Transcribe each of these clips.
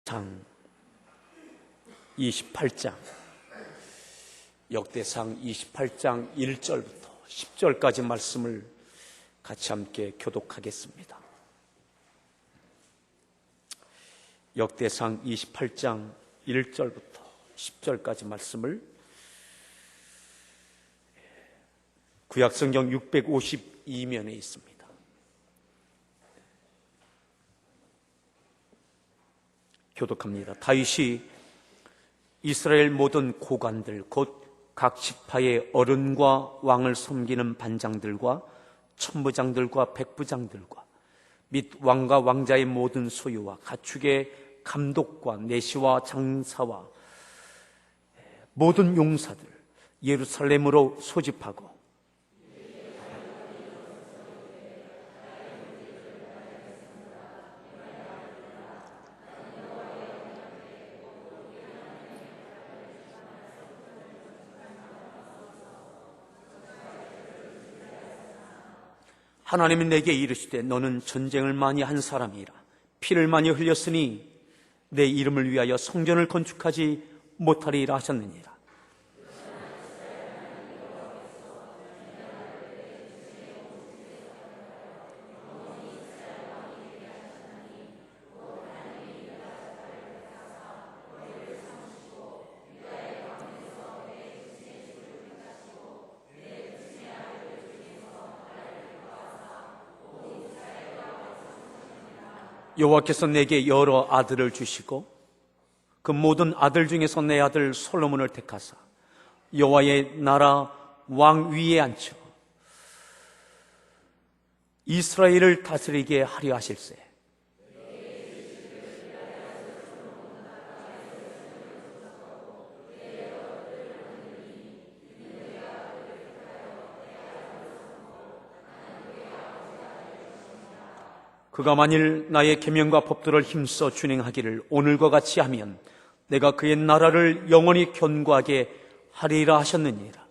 상 28장, 역대상 28장 1절부터 10절까지 말씀을 같이 함께 교독하겠습니다. 역대상 28장 1절부터 10절까지 말씀을 구약성경 652면에 있습니다. 교독합니다. 다윗이 이스라엘 모든 고관들 곧 각 지파의 어른과 왕을 섬기는 반장들과 천부장들과 백부장들과 및 왕과 왕자의 모든 소유와 가축의 감독과 내시와 장사와 모든 용사들 예루살렘으로 소집하고 하나님이 내게 이르시되 너는 전쟁을 많이 한 사람이라 피를 많이 흘렸으니 내 이름을 위하여 성전을 건축하지 못하리라 하셨느니라. 여호와께서 내게 여러 아들을 주시고 그 모든 아들 중에서 내 아들 솔로몬을 택하사 여호와의 나라 왕 위에 앉혀 이스라엘을 다스리게 하려 하실세. 그가 만일 나의 계명과 법도를 힘써 준행하기를 오늘과 같이 하면 내가 그의 나라를 영원히 견고하게 하리라 하셨느니라.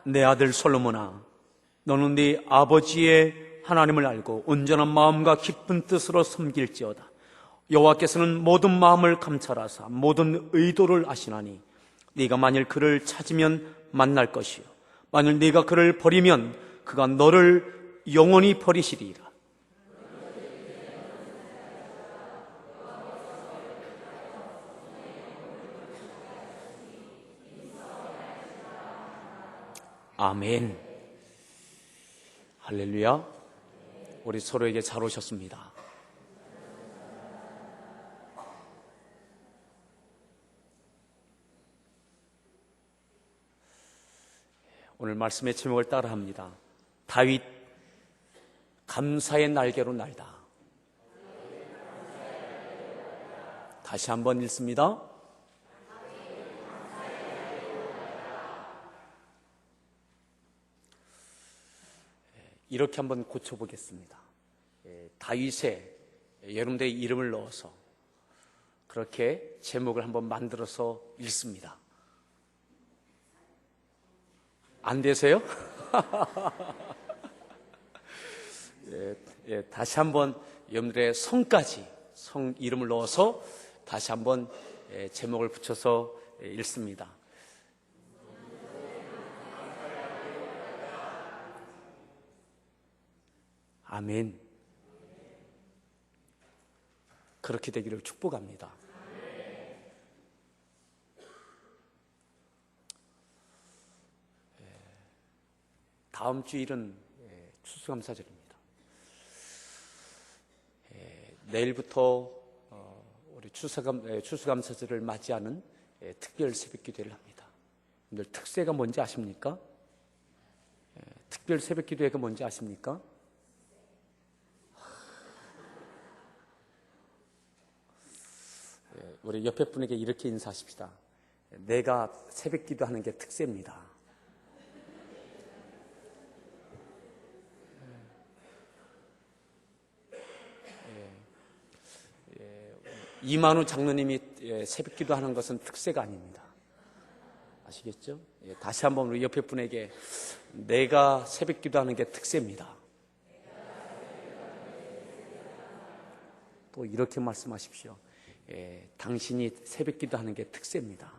내 아들 솔로몬아, 너는 네 아버지의 하나님을 알고 온전한 마음과 깊은 뜻으로 섬길지어다. 여호와께서는 모든 마음을 감찰하사 모든 의도를 아시나니 네가 만일 그를 찾으면 만날 것이요 만일 네가 그를 버리면 그가 너를 영원히 버리시리라. 아멘. 할렐루야. 우리 서로에게 잘 오셨습니다. 오늘 말씀의 제목을 따라합니다. 다윗 감사의 날개로 날다. 다시 한번 읽습니다. 이렇게 한번 고쳐보겠습니다. 다윗의 여러분들의 이름을 넣어서 그렇게 제목을 한번 만들어서 읽습니다. 안 되세요? 다시 한번 여러분들의 성까지 성 이름을 넣어서 다시 한번 제목을 붙여서 읽습니다. 아멘. 그렇게 되기를 축복합니다. 다음 주일은 추수감사절입니다. 내일부터 우리 추수감사절을 맞이하는 특별 새벽기도회를 합니다. 오늘 특세가 뭔지 아십니까? 특별 새벽기도회가 뭔지 아십니까? 우리 옆에 분에게 이렇게 인사하십시다. 내가 새벽 기도하는 게 특세입니다. 이만우 장로님이 새벽 기도하는 것은 특세가 아닙니다. 아시겠죠? 다시 한번 우리 옆에 분에게 내가 새벽 기도하는 게 특세입니다. 또 이렇게 말씀하십시오. 당신이 새벽 기도하는 게 특세입니다.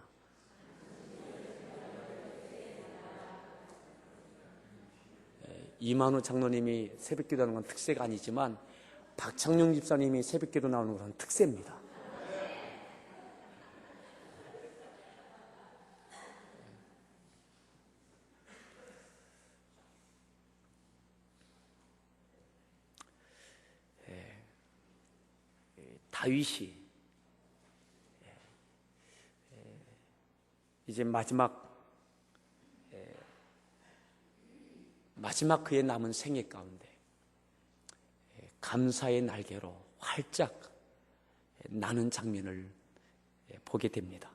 이만우 장로님이 새벽 기도하는 건 특세가 아니지만 박창룡 집사님이 새벽 기도 나오는 것은 특세입니다. 다윗이 이제 마지막 그의 남은 생애 가운데 감사의 날개로 활짝 나는 장면을 보게 됩니다.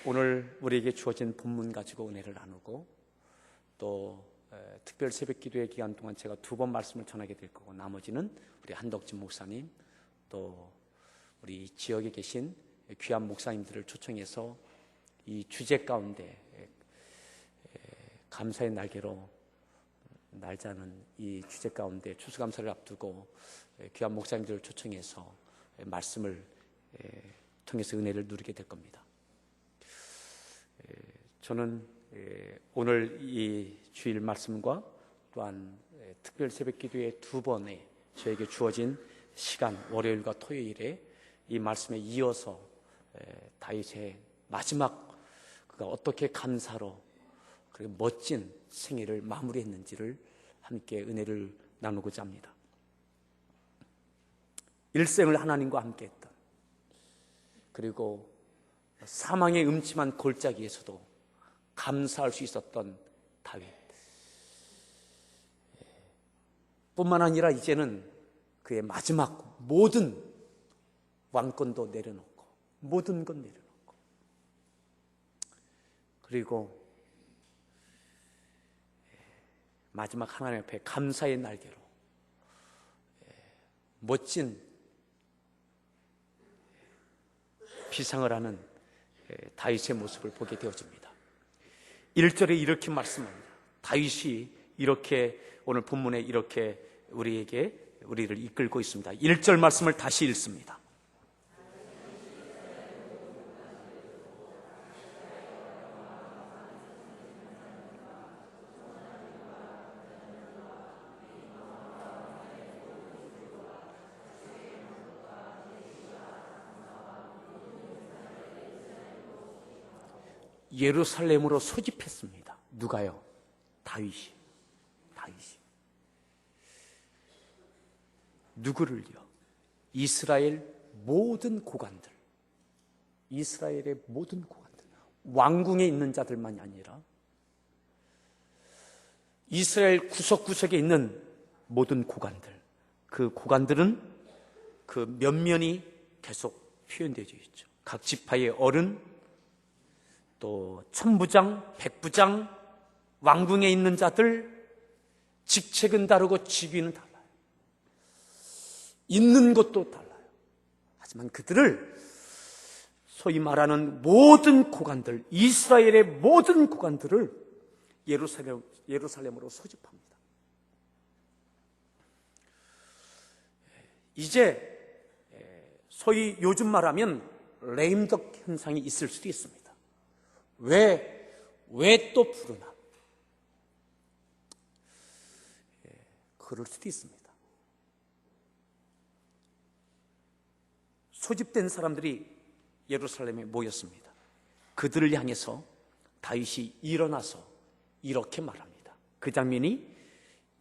오늘 우리에게 주어진 본문 가지고 은혜를 나누고 또 특별 새벽 기도의 기간 동안 제가 2번 말씀을 전하게 될 거고 나머지는 우리 한덕진 목사님 또 우리 지역에 계신 귀한 목사님들을 초청해서 이 주제 가운데 감사의 날개로 날자는 이 주제 가운데 추수감사를 앞두고 귀한 목사님들을 초청해서 말씀을 통해서 은혜를 누리게 될 겁니다. 저는 오늘 이 주일 말씀과 또한 특별 새벽 기도의 2번에 저에게 주어진 시간 월요일과 토요일에 이 말씀에 이어서 다윗의 마지막 그가 어떻게 감사로 그리고 멋진 생애를 마무리했는지를 함께 은혜를 나누고자 합니다. 일생을 하나님과 함께 했던 그리고 사망의 음침한 골짜기에서도 감사할 수 있었던 다윗 뿐만 아니라 이제는 그의 마지막 모든 왕권도 내려놓고 모든 것 내려놓고 그리고 마지막 하나님 앞에 감사의 날개로 멋진 비상을 하는 다윗의 모습을 보게 되어집니다. 1절에 이렇게 말씀합니다. 다윗이 이렇게 오늘 본문에 이렇게 우리를 이끌고 있습니다. 1절 말씀을 다시 읽습니다. 예루살렘으로 소집했습니다. 누가요? 다윗이. 누구를요? 이스라엘 모든 고관들. 이스라엘의 모든 고관들. 왕궁에 있는 자들만이 아니라 이스라엘 구석구석에 있는 모든 고관들. 그 고관들은 그 면면이 계속 표현되어 있죠. 각 지파의 어른, 또 천부장, 백부장, 왕궁에 있는 자들, 직책은 다르고 직위는 달라요. 있는 것도 달라요. 하지만 그들을 소위 말하는 모든 고관들, 이스라엘의 모든 고관들을 예루살렘으로 소집합니다. 이제 소위 요즘 말하면 레임덕 현상이 있을 수도 있습니다. 왜 또 부르나? 그럴 수도 있습니다. 소집된 사람들이 예루살렘에 모였습니다. 그들을 향해서 다윗이 일어나서 이렇게 말합니다. 그 장면이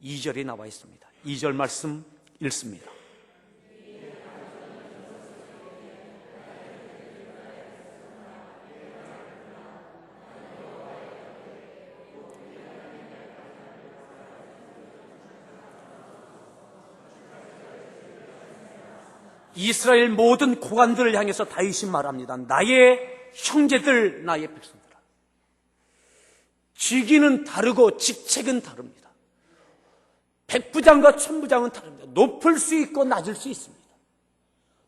2절에 나와 있습니다. 2절 말씀 읽습니다. 이스라엘 모든 고관들을 향해서 다윗이 말합니다. 나의 형제들, 나의 백성들아. 직위는 다르고 직책은 다릅니다. 백부장과 천부장은 다릅니다. 높을 수 있고 낮을 수 있습니다.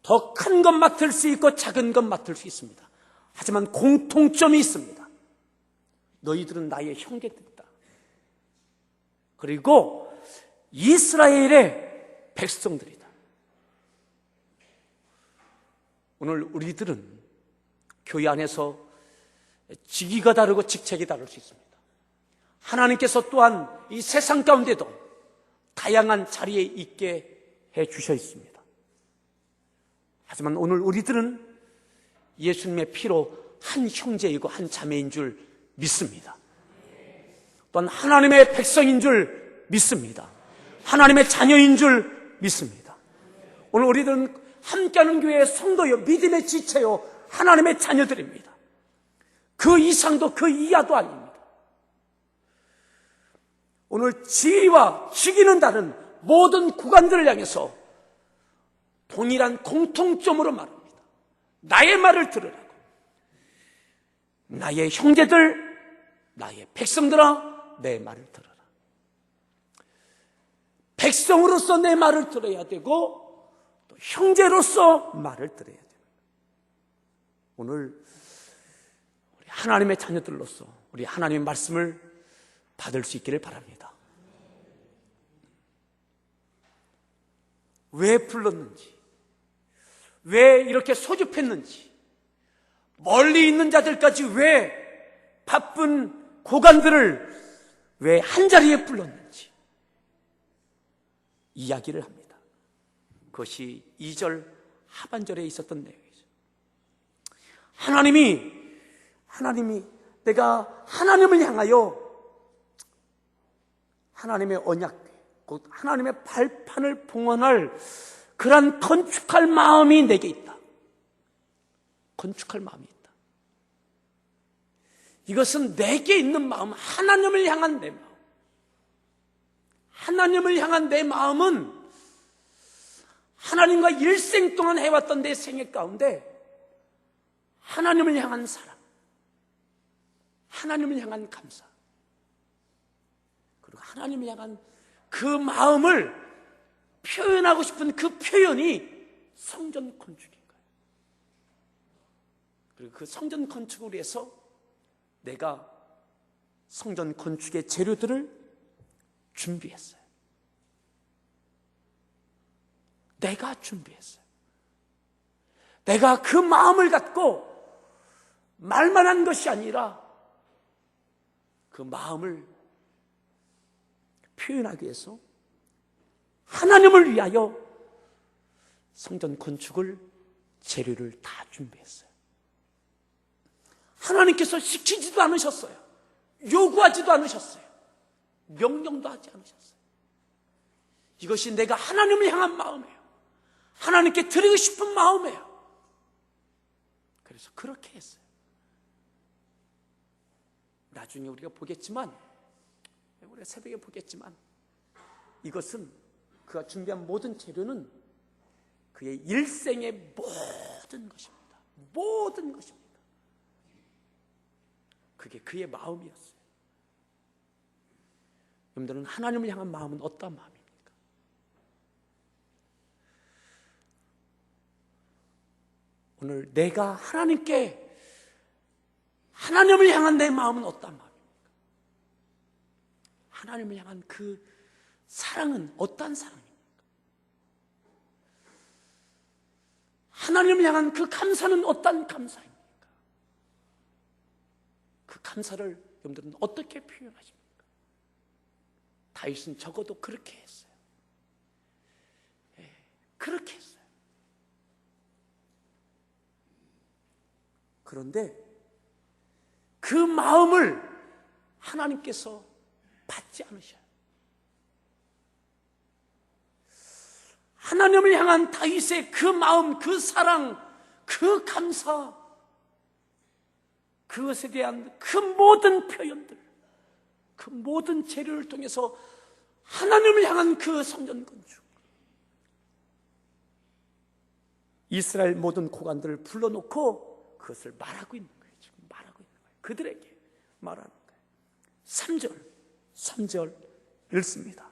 더 큰 것 맡을 수 있고 작은 것 맡을 수 있습니다. 하지만 공통점이 있습니다. 너희들은 나의 형제들이다. 그리고 이스라엘의 백성들이다. 오늘 우리들은 교회 안에서 직위가 다르고 직책이 다를 수 있습니다. 하나님께서 또한 이 세상 가운데도 다양한 자리에 있게 해 주셔 있습니다. 하지만 오늘 우리들은 예수님의 피로 한 형제이고 한 자매인 줄 믿습니다. 또한 하나님의 백성인 줄 믿습니다. 하나님의 자녀인 줄 믿습니다. 오늘 우리들은 함께하는 교회의 성도요, 믿음의 지체요, 하나님의 자녀들입니다. 그 이상도 그 이하도 아닙니다. 오늘 지위와 직위는 다른 모든 구간들을 향해서 동일한 공통점으로 말합니다. 나의 말을 들으라고. 나의 형제들, 나의 백성들아, 내 말을 들어라. 백성으로서 내 말을 들어야 되고 또 형제로서 말을 들어야 됩니다. 오늘 우리 하나님의 자녀들로서 우리 하나님의 말씀을 받을 수 있기를 바랍니다. 왜 불렀는지, 왜 이렇게 소집했는지, 멀리 있는 자들까지 왜 바쁜 고관들을 왜 한자리에 불렀는지 이야기를 합니다. 그것이 2절 하반절에 있었던 내용이죠. 하나님이 내가 하나님을 향하여 하나님의 언약, 곧 하나님의 발판을 봉헌할 그러한 건축할 마음이 내게 있다. 건축할 마음이 있다. 이것은 내게 있는 마음, 하나님을 향한 내 마음. 하나님을 향한 내 마음은 하나님과 일생 동안 해왔던 내 생애 가운데 하나님을 향한 사랑, 하나님을 향한 감사, 그리고 하나님을 향한 그 마음을 표현하고 싶은 그 표현이 성전 건축인 거예요. 그리고 그 성전 건축을 위해서 내가 성전 건축의 재료들을 준비했어요. 내가 준비했어요. 내가 그 마음을 갖고 말만 한 것이 아니라 그 마음을 표현하기 위해서 하나님을 위하여 성전 건축을 재료를 다 준비했어요. 하나님께서 시키지도 않으셨어요. 요구하지도 않으셨어요. 명령도 하지 않으셨어요. 이것이 내가 하나님을 향한 마음이에요. 하나님께 드리고 싶은 마음이에요. 그래서 그렇게 했어요. 나중에 우리가 보겠지만, 우리가 새벽에 보겠지만, 이것은 그가 준비한 모든 재료는 그의 일생의 모든 것입니다. 모든 것입니다. 그게 그의 마음이었어요. 여러분들은 하나님을 향한 마음은 어떤 마음입니까? 오늘 내가 하나님을 향한 내 마음은 어떤 마음입니까? 하나님을 향한 그 사랑은 어떤 사랑입니까? 하나님을 향한 그 감사는 어떤 감사입니까? 그 감사를 여러분들은 어떻게 표현하십니까? 다윗은 적어도 그렇게 했어요. 그렇게 했어요. 그런데 그 마음을 하나님께서 받지 않으셔요. 하나님을 향한 다윗의 그 마음, 그 사랑, 그 감사, 그것에 대한 그 모든 표현들, 그 모든 재료를 통해서 하나님을 향한 그 성전 건축, 이스라엘 모든 고관들을 불러놓고 그것을 말하고 있는 거예요. 지금 말하고 있는 거예요. 그들에게 말하는 거예요. 3절 읽습니다.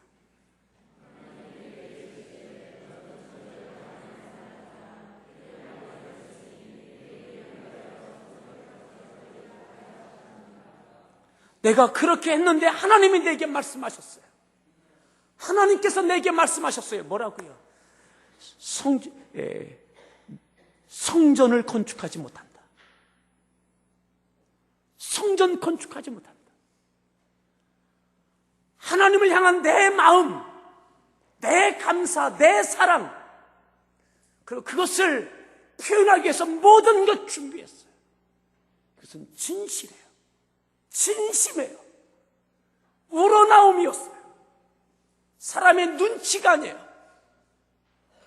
내가 그렇게 했는데 하나님이 내게 말씀하셨어요. 하나님께서 내게 말씀하셨어요. 뭐라고요? 성전을 건축하지 못한다. 성전 건축하지 못한다. 하나님을 향한 내 마음, 내 감사, 내 사랑, 그리고 그것을 표현하기 위해서 모든 것 준비했어요. 그것은 진실이에요. 진심이에요. 우러나옴이었어요. 사람의 눈치가 아니에요.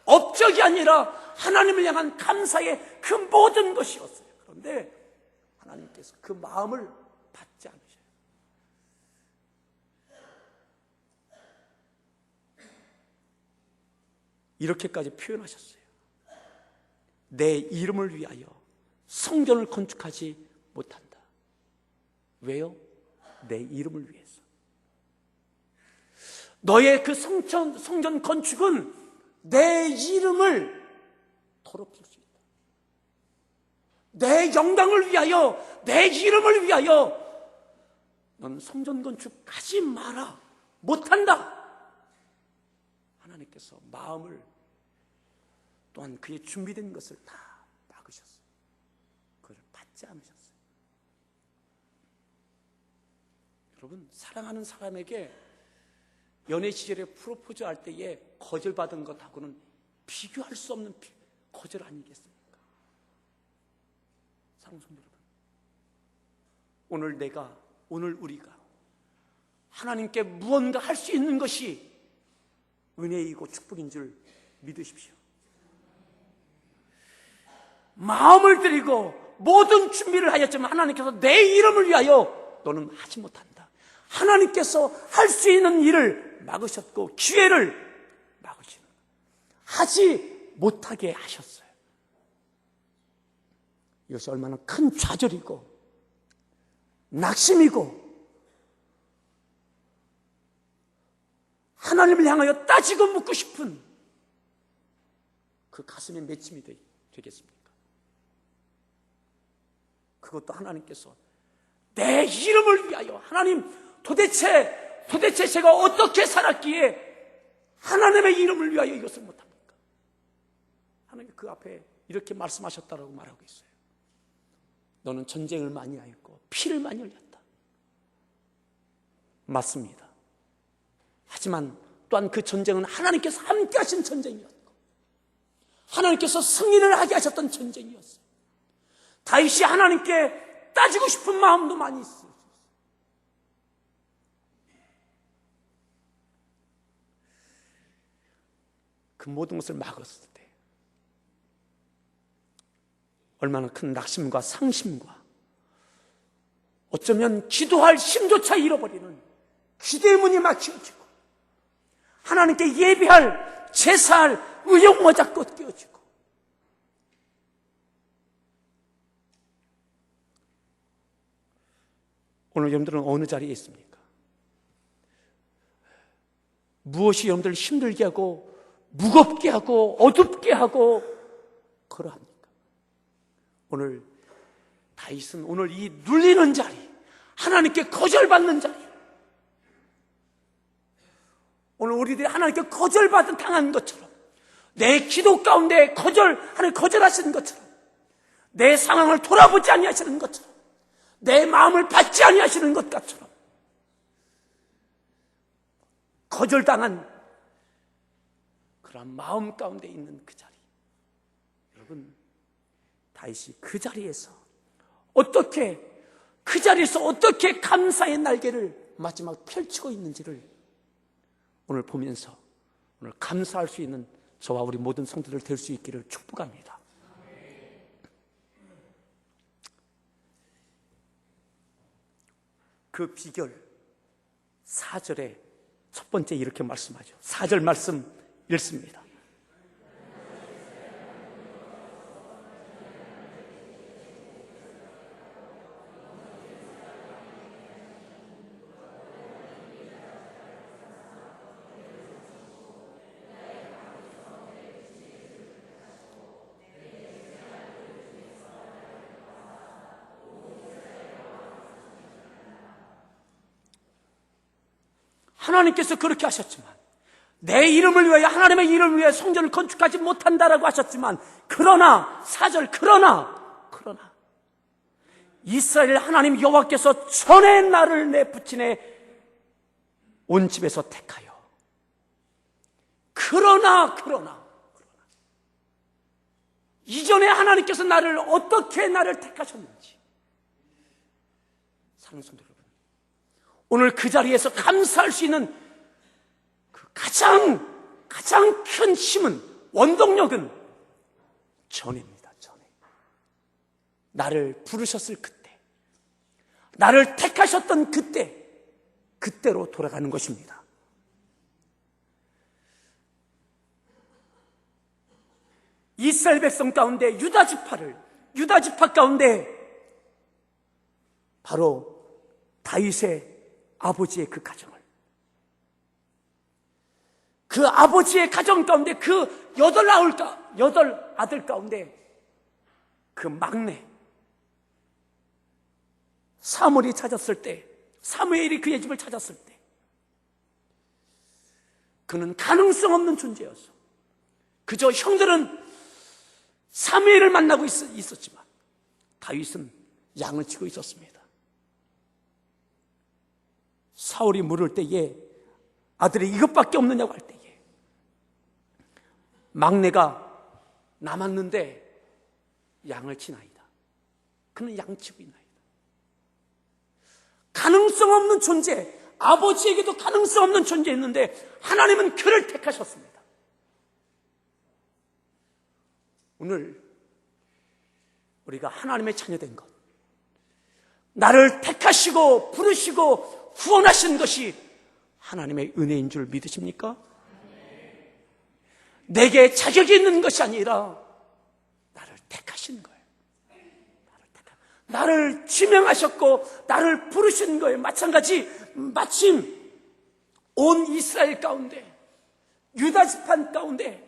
업적이 아니라 하나님을 향한 감사의 그 모든 것이었어요. 그런데 하나님께서 그 마음을 받지 않으셔요. 이렇게까지 표현하셨어요. 내 이름을 위하여 성전을 건축하지 못한다. 왜요? 내 이름을 위해서. 너의 그 성전 건축은 내 이름을 더럽힐 수 있다. 내 영광을 위하여, 내 이름을 위하여 너는 성전 건축하지 마라. 못한다. 하나님께서 마음을 또한 그의 준비된 것을 다 막으셨어요. 그걸 받지 않으셨어요. 여러분, 사랑하는 사람에게 연애 시절에 프로포즈 할 때에 거절받은 것하고는 비교할 수 없는 거절 아니겠습니까? 사랑하는 성도 여러분, 오늘 우리가 하나님께 무언가 할 수 있는 것이 은혜이고 축복인 줄 믿으십시오. 마음을 들이고 모든 준비를 하였지만 하나님께서 내 이름을 위하여 너는 하지 못한다. 하나님께서 할 수 있는 일을 막으셨고 기회를 막으시는, 하지 못하게 하셨어요. 이것이 얼마나 큰 좌절이고 낙심이고 하나님을 향하여 따지고 묻고 싶은 그 가슴의 맺힘이 되겠습니까? 그것도 하나님께서 내 이름을 위하여, 하나님 도대체 제가 어떻게 살았기에 하나님의 이름을 위하여 이것을 못합니까? 하나님 그 앞에 이렇게 말씀하셨다라고 말하고 있어요. 너는 전쟁을 많이 하였고 피를 많이 흘렸다. 맞습니다. 하지만 또한 그 전쟁은 하나님께서 함께 하신 전쟁이었고 하나님께서 승리를 하게 하셨던 전쟁이었어요. 다윗이 하나님께 따지고 싶은 마음도 많이 있어요. 그 모든 것을 막았을 때 얼마나 큰 낙심과 상심과 어쩌면 기도할 힘조차 잃어버리는 기도의 문이 막혀지고 하나님께 예배할, 제사할 의욕마저 꺾여지고 오늘 여러분들은 어느 자리에 있습니까? 무엇이 여러분들을 힘들게 하고 무겁게 하고 어둡게 하고 그러합니까? 오늘 다윗은 오늘 이 눌리는 자리, 하나님께 거절받는 자리, 오늘 우리들이 하나님께 거절받은 당한 것처럼 내 기도 가운데 하나님 거절하시는 것처럼 내 상황을 돌아보지 아니하시는 것처럼 내 마음을 받지 아니하시는 것 같처럼 거절당한 그런 마음 가운데 있는 그 자리, 여러분 다윗이 그 자리에서 어떻게 감사의 날개를 마지막 펼치고 있는지를 오늘 보면서 오늘 감사할 수 있는 저와 우리 모든 성도들 될 수 있기를 축복합니다. 그 비결 4절에 첫 번째 이렇게 말씀하죠. 4절 말씀 읽습니다. 하나님께서 그렇게 하셨지만, 내 이름을 위하여, 하나님의 이름을 위하여 성전을 건축하지 못한다라고 하셨지만, 그러나 4절 그러나 이스라엘 하나님 여호와께서 전에 나를 내 부친의 온 집에서 택하여, 그러나 이전에 하나님께서 어떻게 나를 택하셨는지, 사랑하는 성도 여러분, 오늘 그 자리에서 감사할 수 있는 그 가장 큰 힘은, 원동력은 전입니다. 전에 나를 부르셨을 그때, 나를 택하셨던 그때로 돌아가는 것입니다. 이스라엘 백성 가운데 유다 지파 가운데 바로 다윗의 아버지의 그 가정을, 그 아버지의 가정 가운데 그 8 아들 가운데 그 막내 사무엘이 찾았을 때, 사무엘이 그의 집을 찾았을 때, 그는 가능성 없는 존재였어. 그저 형들은 사무엘을 만나고 있었지만 다윗은 양을 치고 있었습니다. 사울이 물을 때에, 아들이 이것밖에 없느냐고 할 때에, 막내가 남았는데 양을 치나이다. 그는 양치고 있나이다. 가능성 없는 존재, 아버지에게도 가능성 없는 존재였는데 하나님은 그를 택하셨습니다. 오늘 우리가 하나님의 자녀된 것, 나를 택하시고 부르시고 구원하신 것이 하나님의 은혜인 줄 믿으십니까? 내게 자격이 있는 것이 아니라 나를 택하신 거예요. 나를 지명하셨고 나를 부르신 거예요. 마찬가지, 마침 온 이스라엘 가운데, 유다 지파 가운데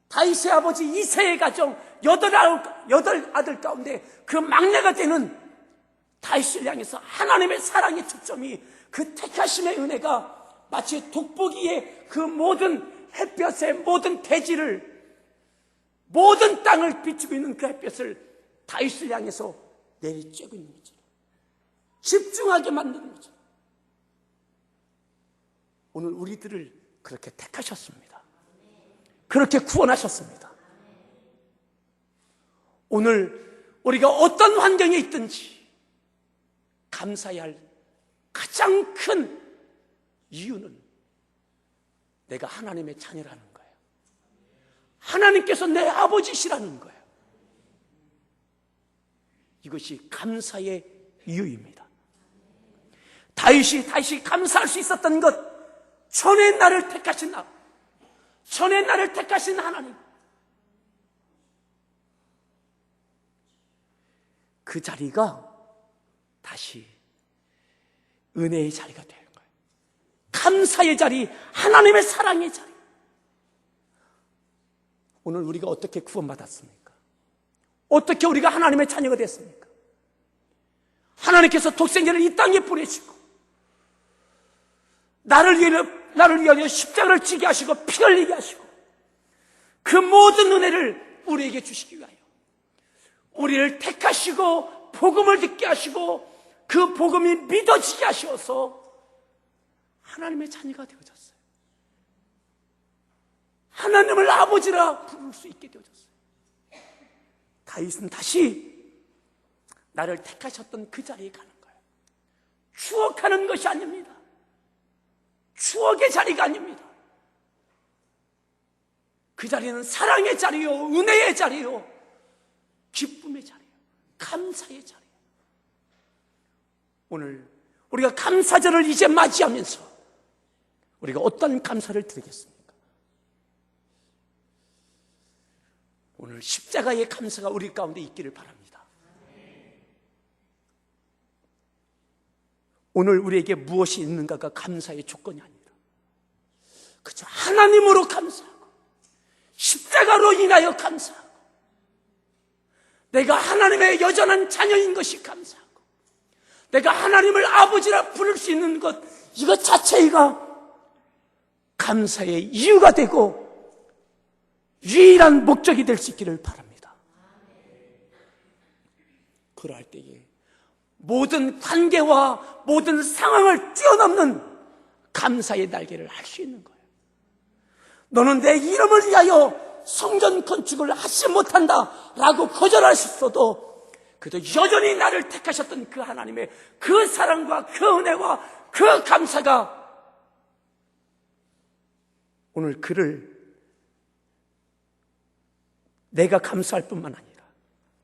다윗의 아버지 이새의 가정 8 아들 가운데 그 막내가 되는 다윗을 향해서 하나님의 사랑의 초점이, 그 택하심의 은혜가 마치 돋보기에 그 모든 햇볕의 모든 대지를, 모든 땅을 비추고 있는 그 햇볕을 다윗을 향해서 내리쬐고 있는 거죠. 집중하게 만드는 거죠. 오늘 우리들을 그렇게 택하셨습니다. 그렇게 구원하셨습니다. 오늘 우리가 어떤 환경에 있든지 감사해야 할 가장 큰 이유는 내가 하나님의 자녀라는 거예요. 하나님께서 내 아버지시라는 거예요. 이것이 감사의 이유입니다. 다윗이 감사할 수 있었던 것, 전에 나를 택하신 하나님, 그 자리가 다시 은혜의 자리가 되는 거예요. 감사의 자리, 하나님의 사랑의 자리. 오늘 우리가 어떻게 구원받았습니까? 어떻게 우리가 하나님의 자녀가 됐습니까? 하나님께서 독생자를 이 땅에 보내시고 나를 위하여 십자가를 지게 하시고 피 흘리게 하시고 그 모든 은혜를 우리에게 주시기 위하여 우리를 택하시고 복음을 듣게 하시고 그 복음이 믿어지게 하셔서 하나님의 자녀가 되어졌어요. 하나님을 아버지라 부를 수 있게 되어졌어요. 다윗은 다시 나를 택하셨던 그 자리에 가는 거예요. 추억하는 것이 아닙니다. 추억의 자리가 아닙니다. 그 자리는 사랑의 자리요, 은혜의 자리요, 기쁨의 자리요, 감사의 자리요. 오늘 우리가 감사절을 이제 맞이하면서 우리가 어떤 감사를 드리겠습니까? 오늘 십자가의 감사가 우리 가운데 있기를 바랍니다. 오늘 우리에게 무엇이 있는가가 감사의 조건이 아니라 그저 하나님으로 감사하고 십자가로 인하여 감사하고 내가 하나님의 여전한 자녀인 것이 감사하고 내가 하나님을 아버지라 부를 수 있는 것, 이것 자체가 감사의 이유가 되고 유일한 목적이 될 수 있기를 바랍니다. 그러할 때에 모든 관계와 모든 상황을 뛰어넘는 감사의 날개를 할 수 있는 거예요. 너는 내 이름을 위하여 성전 건축을 하지 못한다 라고 거절하셨어도 그래도 여전히 나를 택하셨던 그 하나님의 그 사랑과 그 은혜와 그 감사가 오늘 그를 내가 감사할 뿐만 아니라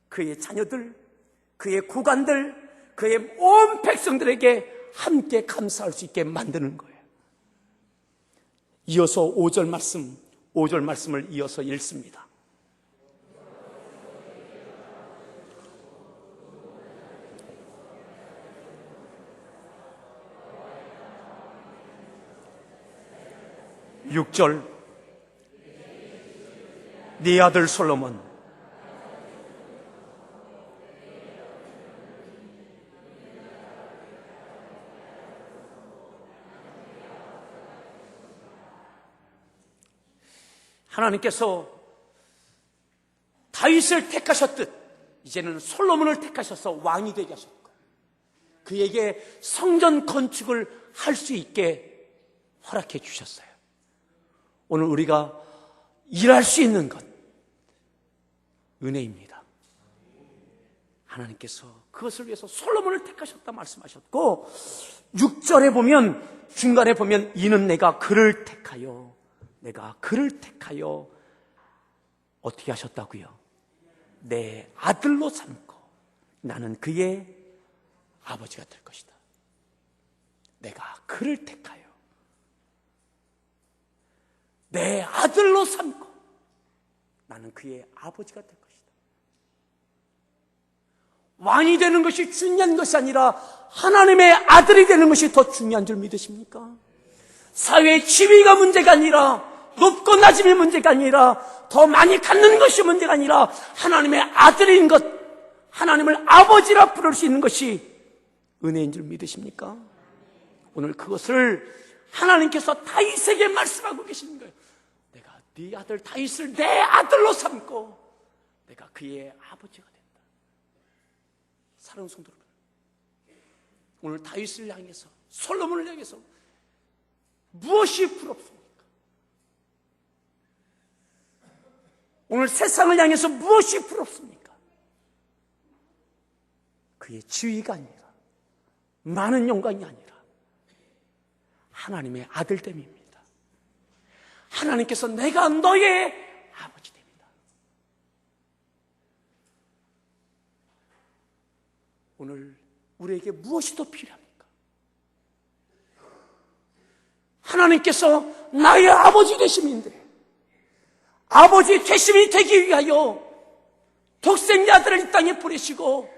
그의 자녀들, 그의 고관들, 그의 온 백성들에게 함께 감사할 수 있게 만드는 거예요. 이어서 5절 말씀을 이어서 읽습니다. (6절) 네 아들 솔로몬 하나님께서 다윗을 택하셨듯 이제는 솔로몬을 택하셔서 왕이 되게 하셨고 그에게 성전 건축을 할 수 있게 허락해 주셨어요. 오늘 우리가 일할 수 있는 것 은혜입니다. 하나님께서 그것을 위해서 솔로몬을 택하셨다 말씀하셨고 6절에 보면 중간에 보면 이는 내가 그를 택하여 어떻게 하셨다고요? 내 아들로 삼고 나는 그의 아버지가 될 것이다. 내가 그를 택하여 내 아들로 삼고 나는 그의 아버지가 될 것이다. 왕이 되는 것이 중요한 것이 아니라 하나님의 아들이 되는 것이 더 중요한 줄 믿으십니까? 사회의 지위가 문제가 아니라 높고 낮음이 문제가 아니라 더 많이 갖는 것이 문제가 아니라 하나님의 아들인 것, 하나님을 아버지라 부를 수 있는 것이 은혜인 줄 믿으십니까? 오늘 그것을 하나님께서 다윗에게 말씀하고 계시는 거예요. 내가 네 아들 다윗을 내 아들로 삼고 내가 그의 아버지가 된다. 사랑하는 성도 여러분, 오늘 다윗을 향해서 솔로몬을 향해서 무엇이 부럽습니까? 오늘 세상을 향해서 무엇이 부럽습니까? 그의 지위가 아니라 많은 영광이 아니라 하나님의 아들됨입니다. 하나님께서 내가 너의 아버지 됩니다. 오늘 우리에게 무엇이 더 필요합니까? 하나님께서 나의 아버지 되심인데 아버지 되심이 되기 위하여 독생자 아들을 이 땅에 보내시고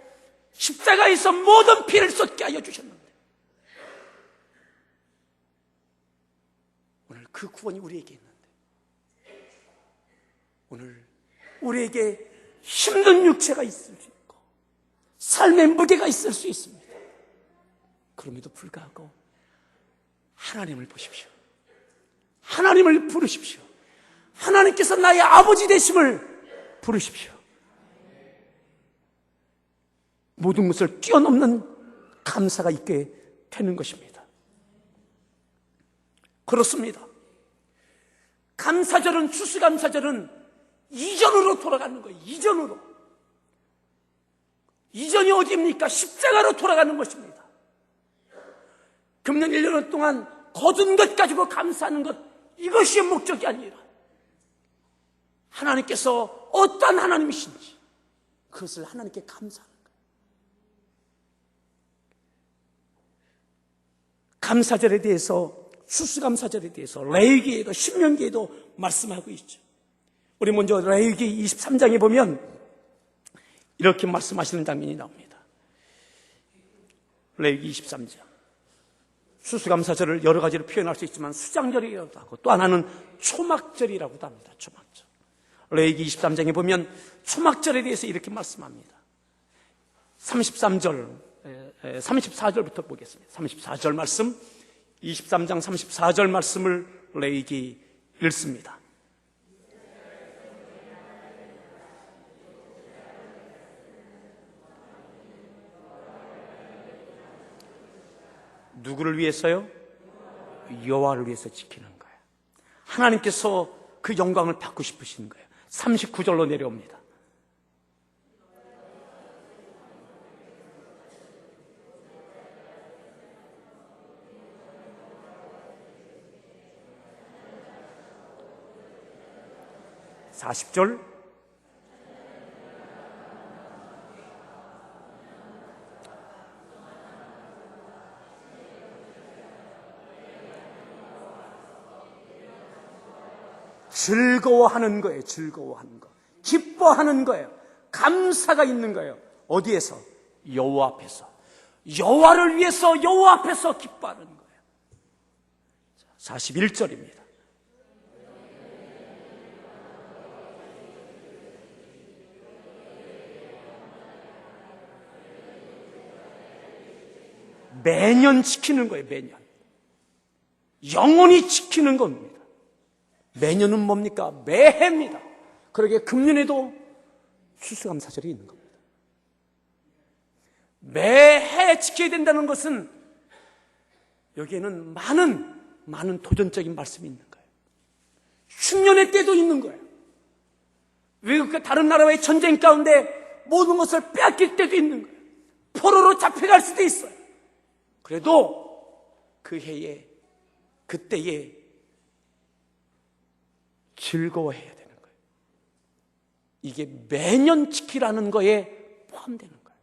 십자가에서 모든 피를 쏟게 하여 주셨는데 오늘 그 구원이 우리에게 있는데 오늘 우리에게 힘든 육체가 있을 수 있고 삶의 무게가 있을 수 있습니다. 그럼에도 불구하고 하나님을 보십시오. 하나님을 부르십시오. 하나님께서 나의 아버지 되심을 부르십시오. 모든 것을 뛰어넘는 감사가 있게 되는 것입니다. 그렇습니다. 감사절은, 추수감사절은 이전으로 돌아가는 거예요. 이전이 어디입니까? 십자가로 돌아가는 것입니다. 금년 1년 동안 거둔 것 가지고 감사하는 것, 이것이 목적이 아니라 하나님께서 어떠한 하나님이신지 그것을 하나님께 감사하는 거예요. 감사절에 대해서, 추수감사절에 대해서 레위기에도 신명기에도 말씀하고 있죠. 우리 먼저 레위기 23장에 보면 이렇게 말씀하시는 장면이 나옵니다. 레위기 23장. 추수감사절을 여러 가지로 표현할 수 있지만 수장절이라고도 하고 또 하나는 초막절이라고도 합니다. 초막절. 레위기 23장에 보면 초막절에 대해서 이렇게 말씀합니다. 34절부터 보겠습니다. 34절 말씀 23장 34절 말씀을 레위기 읽습니다. 누구를 위해서요? 여호와를 위해서 지키는 거예요. 하나님께서 그 영광을 받고 싶으신 거예요. 39절로 내려옵니다. (40절) 즐거워하는 거예요. 즐거워하는 거. 기뻐하는 거예요. 감사가 있는 거예요. 어디에서? 여호와 앞에서. 여호와를 위해서 여호와 앞에서 기뻐하는 거예요. 41절입니다. 매년 지키는 거예요. 매년. 영원히 지키는 겁니다. 매년은 뭡니까? 매해입니다. 그러게 금년에도 추수감사절이 있는 겁니다. 매해 지켜야 된다는 것은 여기에는 많은 도전적인 말씀이 있는 거예요. 흉년의 때도 있는 거예요. 외국과 다른 나라와의 전쟁 가운데 모든 것을 빼앗길 때도 있는 거예요. 포로로 잡혀갈 수도 있어요. 그래도 그 해에, 그때에 즐거워해야 되는 거예요. 이게 매년 지키라는 거에 포함되는 거예요.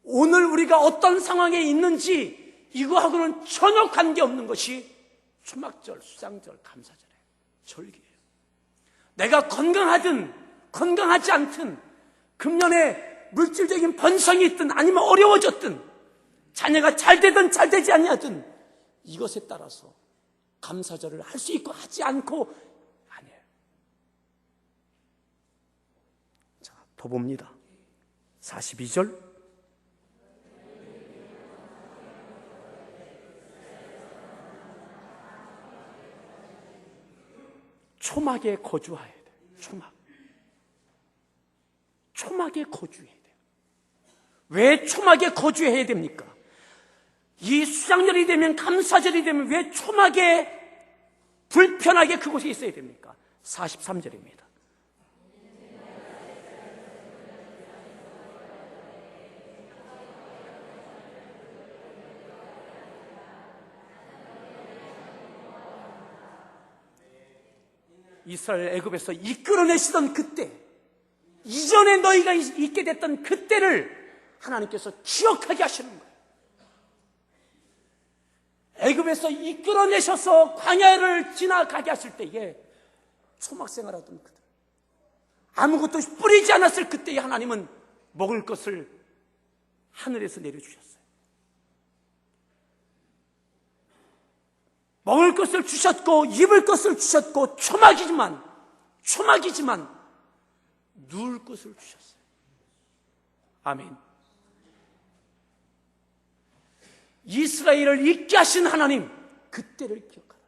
오늘 우리가 어떤 상황에 있는지 이거하고는 전혀 관계없는 것이 초막절, 수장절, 감사절이에요. 절기예요. 내가 건강하든 건강하지 않든 금년에 물질적인 번성이 있든 아니면 어려워졌든 자녀가 잘 되든 잘 되지 아니하든 이것에 따라서 감사절을 할 수 있고 하지 않고 아니에요. 자, 더 봅니다. 42절 초막에 거주해야 돼요. 초막에 거주해야 돼요. 왜 초막에 거주해야 됩니까? 이 수장절이 되면, 감사절이 되면 왜 초막에 불편하게 그곳에 있어야 됩니까? 43절입니다. 이스라엘 애굽에서 이끌어내시던 그때, 이전에 너희가 있게 됐던 그때를 하나님께서 기억하게 하시는 거예요. 애굽에서 이끌어내셔서 광야를 지나가게 하실 때에 초막생활하던 그들, 아무것도 뿌리지 않았을 그때에 하나님은 먹을 것을 하늘에서 내려주셨어요. 먹을 것을 주셨고 입을 것을 주셨고 초막이지만 누울 것을 주셨어요. 아멘. 이스라엘을 있게 하신 하나님, 그때를 기억하라.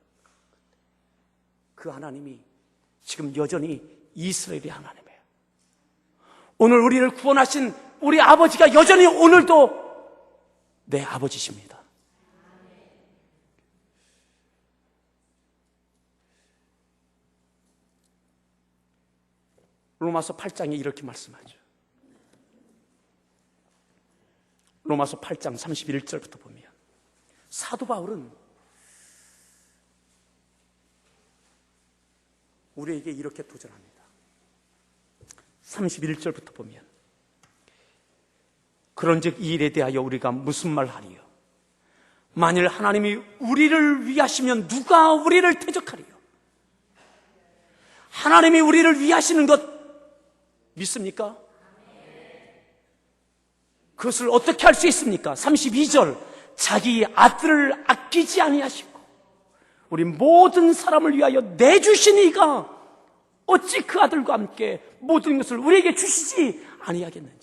그 하나님이 지금 여전히 이스라엘의 하나님이에요. 오늘 우리를 구원하신 우리 아버지가 여전히 오늘도 내 아버지십니다. 로마서 8장에 이렇게 말씀하죠. 로마서 8장 31절부터 보면 사도 바울은 우리에게 이렇게 도전합니다. 31절부터 보면 그런즉 이 일에 대하여 우리가 무슨 말하리요? 만일 하나님이 우리를 위하시면 누가 우리를 대적하리요? 하나님이 우리를 위하시는 것 믿습니까? 그것을 어떻게 할 수 있습니까? 32절 자기 아들을 아끼지 아니하시고 우리 모든 사람을 위하여 내주신 이가 어찌 그 아들과 함께 모든 것을 우리에게 주시지 아니하겠느냐.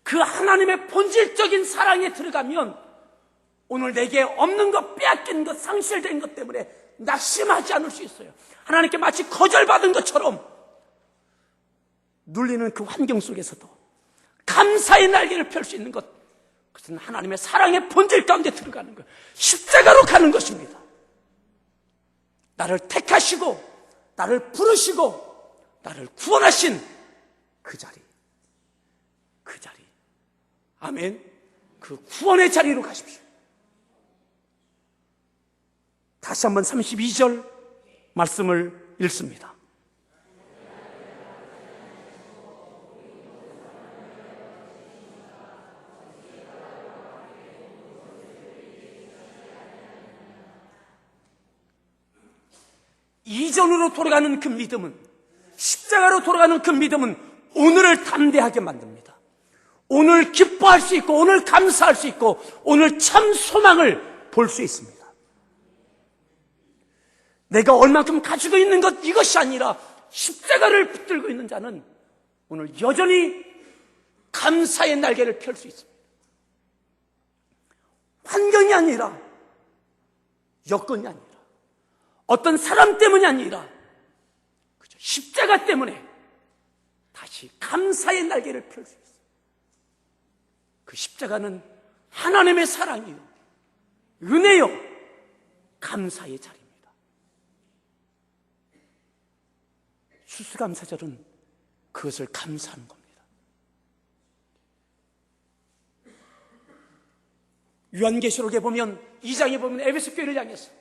그 하나님의 본질적인 사랑에 들어가면 오늘 내게 없는 것, 빼앗긴 것, 상실된 것 때문에 낙심하지 않을 수 있어요. 하나님께 마치 거절받은 것처럼 눌리는 그 환경 속에서도 감사의 날개를 펼 수 있는 것, 그것은 하나님의 사랑의 본질 가운데 들어가는 거예요. 십자가로 가는 것입니다. 나를 택하시고 나를 부르시고 나를 구원하신 그 자리, 아멘. 그 구원의 자리로 가십시오. 다시 한번 32절 말씀을 읽습니다. 이전으로 돌아가는 그 믿음은, 십자가로 돌아가는 그 믿음은 오늘을 담대하게 만듭니다. 오늘 기뻐할 수 있고, 오늘 감사할 수 있고, 오늘 참 소망을 볼 수 있습니다. 내가 얼만큼 가지고 있는 것, 이것이 아니라 십자가를 붙들고 있는 자는 오늘 여전히 감사의 날개를 펼 수 있습니다. 환경이 아니라, 여건이 아니라, 어떤 사람 때문이 아니라 십자가 때문에 다시 감사의 날개를 펼 수 있어요. 그 십자가는 하나님의 사랑이요, 은혜요, 감사의 자리입니다. 추수감사절은 그것을 감사하는 겁니다. 요한계시록에 보면, 2장에 보면 에베소 교회를 향해서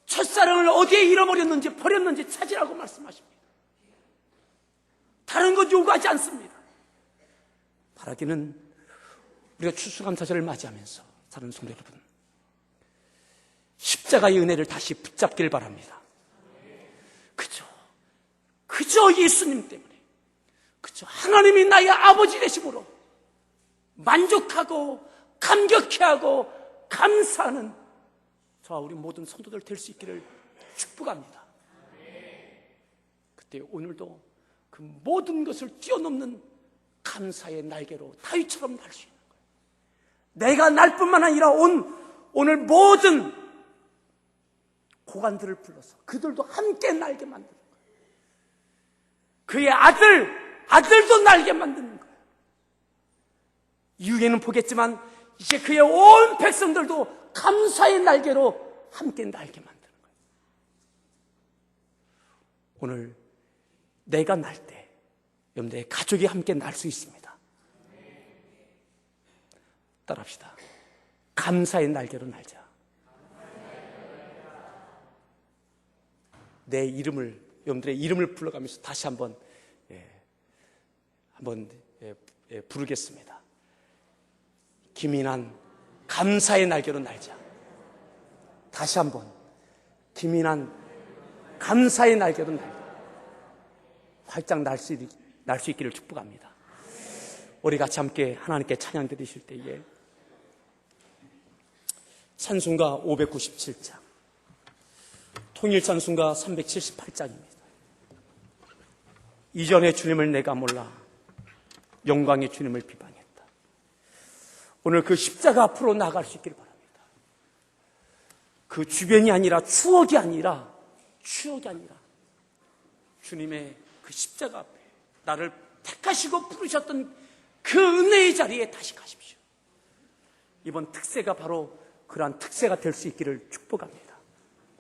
첫사랑을 어디에 잃어버렸는지, 버렸는지 찾으라고 말씀하십니다. 다른 것 요구하지 않습니다. 바라기는 우리가 추수감사절을 맞이하면서 사는 성도 여러분, 십자가의 은혜를 다시 붙잡길 바랍니다. 그저 예수님 때문에, 그저 하나님이 나의 아버지 되심으로 만족하고 감격해하고 감사하는 저와 우리 모든 성도들 될 수 있기를 축복합니다. 그때 오늘도 그 모든 것을 뛰어넘는 감사의 날개로 다윗처럼 날 수 있는 거예요. 내가 날 뿐만 아니라 오늘 모든 고관들을 불러서 그들도 함께 날게 만드는 거예요. 그의 아들도 날게 만드는 거예요. 이후에는 보겠지만 이제 그의 온 백성들도 감사의 날개로 함께 날게 만드는 거예요. 오늘 내가 날 때 여러분들의 가족이 함께 날 수 있습니다. 따라합시다. 감사의 날개로 날자. 내 이름을, 여러분들의 이름을 불러가면서 다시 한번 부르겠습니다. 김인한, 감사의 날개로 날자. 다시 한번, 김인한, 감사의 날개로 날자. 활짝 날 수 있기를 축복합니다. 우리 같이 함께 하나님께 찬양 드리실 때에 찬송가 597장, 통일 찬송가 378장입니다. 이전의 주님을 내가 몰라 영광의 주님을 비방했다. 오늘 그 십자가 앞으로 나갈 수 있기를 바랍니다. 그 주변이 아니라 추억이 아니라 주님의 그 십자가 앞에 나를 택하시고 부르셨던 그 은혜의 자리에 다시 가십시오. 이번 특세가 바로 그러한 특세가 될 수 있기를 축복합니다.